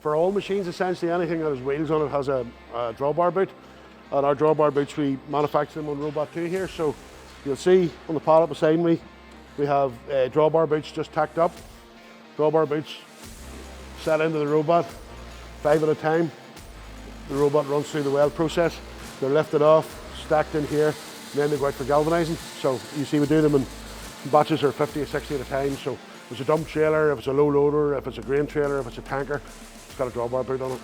For all machines, essentially, anything that has wheels on it has a drawbar boot. And our drawbar boots, we manufacture them on Robot 2 here. So you'll see on the pallet beside me, we have drawbar boots just tacked up. Drawbar boots set into the robot, 5 at a time. The robot runs through the weld process. They're lifted off, stacked in here, and then they go out for galvanizing. So you see we do them in batches of 50 or 60 at a time. So if it's a dump trailer, if it's a low loader, if it's a grain trailer, if it's a tanker, it's got a drawbar boot on it.